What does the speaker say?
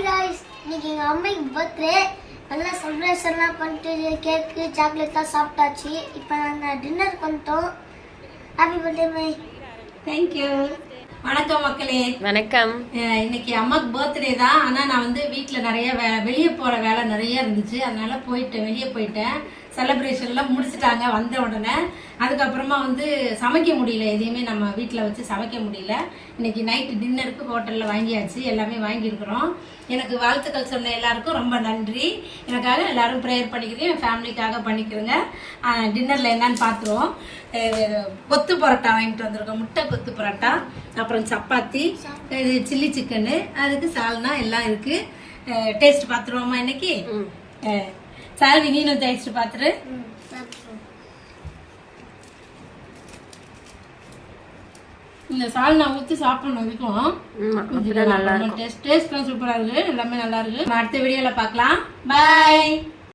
Hi guys இன்னைக்கு எங்க அம்மாக்கு பர்த்டே நல்லா செலிப்ரேஷன்லாம் பண்ணிட்டு கேக் சாக்லேட்லாம் சாப்பிட்டாச்சு. இப்போ நாங்கள் டின்னர் பண்ணிட்டோம். Happy birthday my. Thank you. வணக்கம் மக்களே. வணக்கம். இன்னைக்கு அம்மாக்கு பர்த்டே தான். ஆனால் நான் வந்து வீட்டில் நிறைய வெளியே போகிற வேலை நிறைய இருந்துச்சு. அதனால வெளியே போயிட்டேன். செலிப்ரேஷன்லாம் முடிச்சுட்டாங்க வந்த உடனே. அதுக்கப்புறமா வந்து சமைக்க முடியல, எதையுமே நம்ம வீட்டில் வச்சு சமைக்க முடியல. இன்னைக்கு நைட்டு டின்னருக்கு ஹோட்டலில் வாங்கியாச்சு, எல்லாமே வாங்கியிருக்கிறோம். எனக்கு வாழ்த்துக்கள் சொன்ன எல்லாருக்கும் ரொம்ப நன்றி. எனக்காக எல்லாரும் ப்ரேயர் பண்ணிக்கிறேன், என் ஃபேமிலிக்காக பண்ணிக்கிறேங்க. டின்னரில் என்னன்னு பார்த்துருவோம். கொத்து பரோட்டா வாங்கிட்டு வந்திருக்கோம், முட்டை கொத்து பரோட்டா, அப்புறம் சப்பாத்தி, இது சில்லி சிக்கனு, அதுக்கு சால்னா எல்லாம் இருக்கு. டேஸ்ட் பார்த்துருவோமா இன்னைக்கு? சால்வி நீனும் டேஸ்ட் பார்த்துரு. இந்த சால்னா ஊற்றி சாப்பிடணும் இதுக்கும். டேஸ்ட்லாம் சூப்பரா இருக்கு, எல்லாமே நல்லா இருக்கு. அடுத்த வீடியோல பார்க்கலாம். பாய்.